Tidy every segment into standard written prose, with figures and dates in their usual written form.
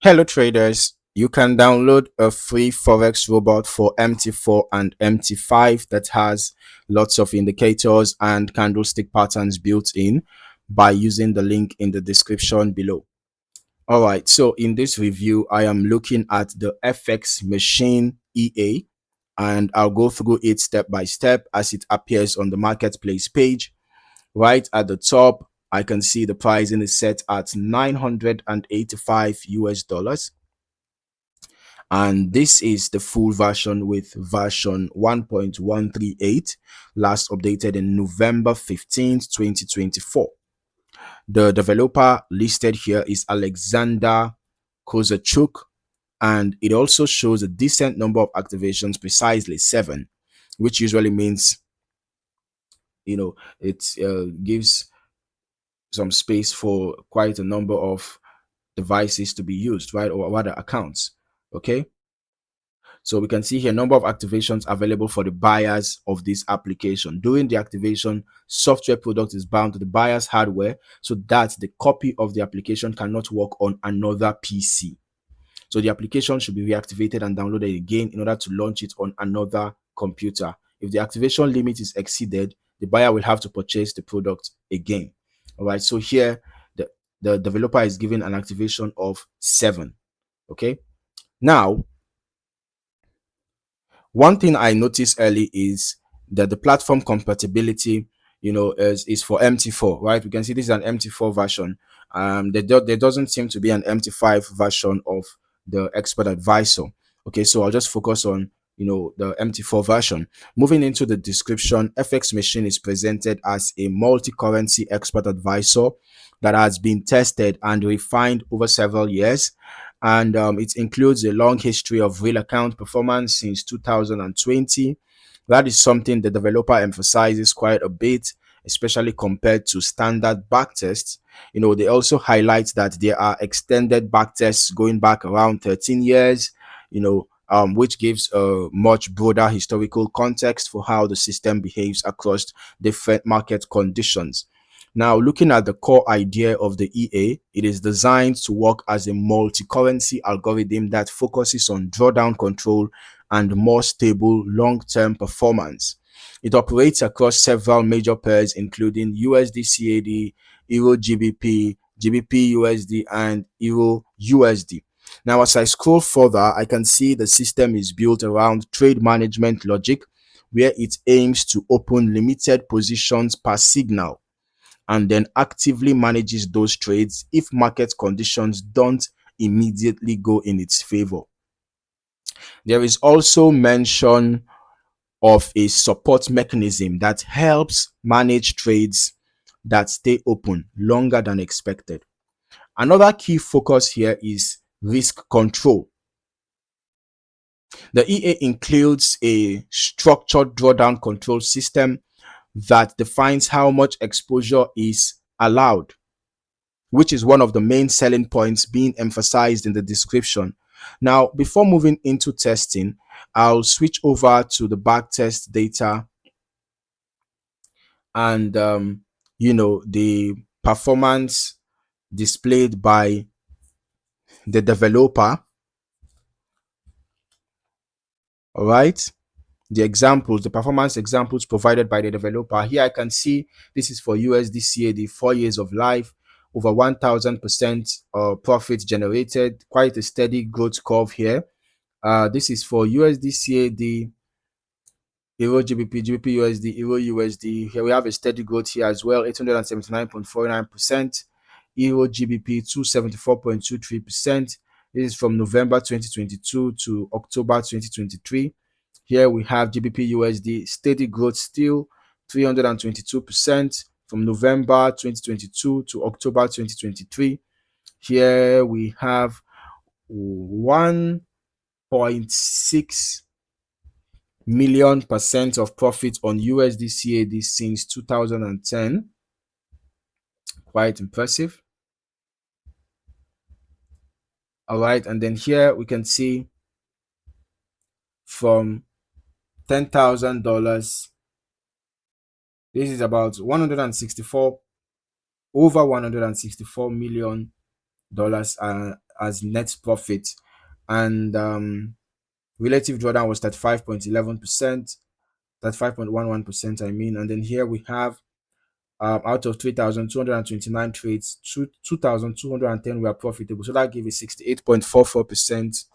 Hello traders, you can download a free Forex robot for MT4 and MT5 that has lots of indicators and candlestick patterns built in by using the link in the description below. Alright, so in this review, I am looking at the FXMachine EA and I'll go through it step by step as it appears on the marketplace page. Right at the top, I can see the pricing is set at 985 US dollars. And this is the full version with version 1.138, last updated in November 15th, 2024. The developer listed here is Alexander Kozachuk, and it also shows a decent number of activations, precisely 7, which usually means it gives some space for quite a number of devices to be used, right, or rather accounts. Okay, so we can see here number of activations available for the buyers of this application. During the activation, software product is bound to the buyer's hardware so that the copy of the application cannot work on another PC. So the application should be reactivated and downloaded again in order to launch it on another computer. If the activation limit is exceeded, the buyer will have to purchase the product again. All right, so here the developer is given an activation of 7. Okay, now one thing I noticed early is that the platform compatibility, is for MT4, right? We can see this is an MT4 version. There doesn't seem to be an MT5 version of the expert advisor. Okay, so I'll just focus on the MT4 version. Moving into the description, FXMachine is presented as a multi-currency expert advisor that has been tested and refined over several years, and it includes a long history of real account performance since 2020. That is something the developer emphasizes quite a bit, especially compared to standard backtests. They also highlight that there are extended backtests going back around 13 years, which gives a much broader historical context for how the system behaves across different market conditions. Now, looking at the core idea of the EA, it is designed to work as a multi-currency algorithm that focuses on drawdown control and more stable long-term performance. It operates across several major pairs, including USD CAD, Euro GBP, GBP USD, and Euro USD. Now, as I scroll further, I can see the system is built around trade management logic, where it aims to open limited positions per signal and then actively manages those trades if market conditions don't immediately go in its favor. There is also mention of a support mechanism that helps manage trades that stay open longer than expected. Another key focus here is risk control. The EA includes a structured drawdown control system that defines how much exposure is allowed, which is one of the main selling points being emphasized in the description. Now, before moving into testing, I'll switch over to the backtest data and the performance displayed by the developer. All right, the performance examples provided by the developer. Here I can see this is for USD CAD, 4 years of life, over 1000% profit generated, quite a steady growth curve here. This is for USD CAD, Euro GBP, GBP USD, Euro USD. Here we have a steady growth here as well, 879.49%. Euro GBP 274.23%. This is from November 2022 to October 2023. Here we have GBP USD, steady growth still, 322% from November 2022 to October 2023. Here we have 1.6 million percent of profit on USD CAD since 2010. Quite impressive. All right, and then here we can see from $10,000, this is about 164 over $164 million as net profit, and relative drawdown was 35.11%, that 5.11%, I mean. And then here we have out of 3,229 trades, 2,210 were profitable. So that gave a 68.44%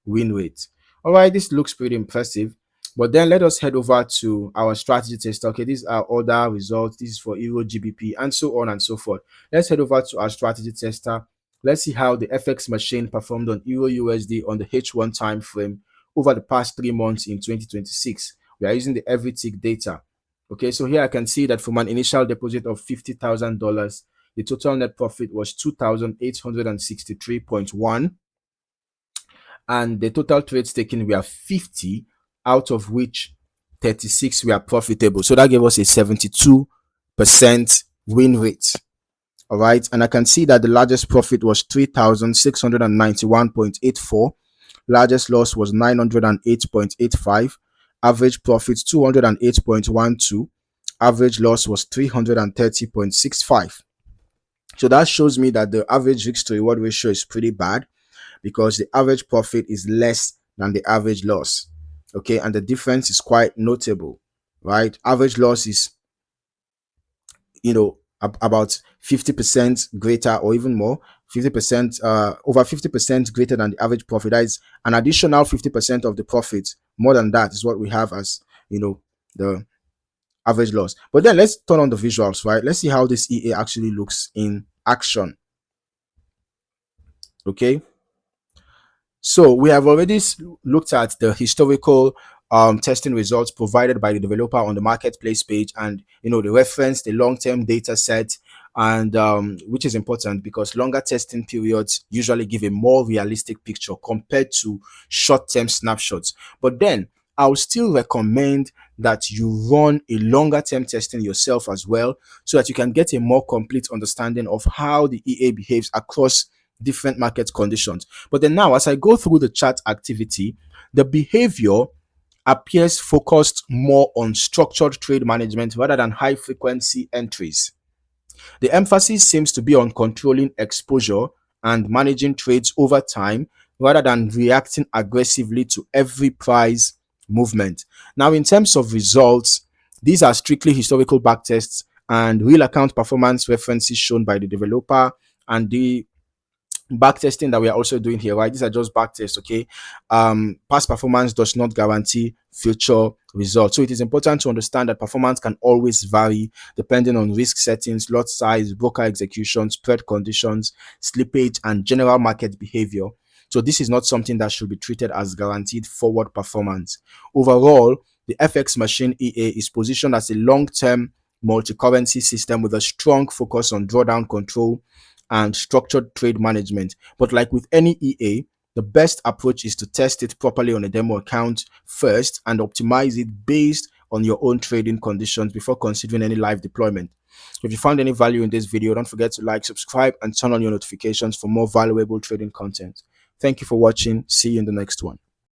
win rate. All right, this looks pretty impressive. But then let us head over to our strategy tester. Okay, these are other results. This is for Euro, GBP, and so on and so forth. Let's head over to our strategy tester. Let's see how the FXMachine performed on Euro USD on the H1 time frame over the past 3 months in 2026. We are using the every tick data. Okay, so here I can see that from an initial deposit of $50,000, the total net profit was 2,863.1, and the total trades taken were 50, out of which 36 were profitable. So that gave us a 72% win rate. All right, and I can see that the largest profit was 3,691.84, largest loss was 908.85, average profit 208.12, average loss was 330.65. So that shows me that the average risk to reward ratio is pretty bad, because the average profit is less than the average loss. Okay, and the difference is quite notable, right? Average loss is, about 50% greater, or even more, 50%, over 50% greater than the average profit. That is an additional 50% of the profit. More than that is what we have as, the average loss. But then let's turn on the visuals, right? Let's see how this EA actually looks in action. Okay. So we have already looked at the historical testing results provided by the developer on the marketplace page, and the reference, the long-term data set, and which is important because longer testing periods usually give a more realistic picture compared to short-term snapshots. But then I'll still recommend that you run a longer term testing yourself as well, so that you can get a more complete understanding of how the EA behaves across different market conditions. But then now, as I go through the chart activity, the behavior appears focused more on structured trade management rather than high frequency entries. The emphasis seems to be on controlling exposure and managing trades over time rather than reacting aggressively to every price movement. Now, in terms of results, these are strictly historical backtests and real account performance references shown by the developer, and the backtesting that we are also doing here, right? These are just backtests, okay? Past performance does not guarantee future results. So it is important to understand that performance can always vary depending on risk settings, lot size, broker execution, spread conditions, slippage, and general market behavior. So this is not something that should be treated as guaranteed forward performance. Overall, the FXMachine EA is positioned as a long-term multi-currency system with a strong focus on drawdown control and structured trade management. But like with any EA, the best approach is to test it properly on a demo account first and optimize it based on your own trading conditions before considering any live deployment. If you found any value in this video, don't forget to like, subscribe, and turn on your notifications for more valuable trading content. Thank you for watching. See you in the next one.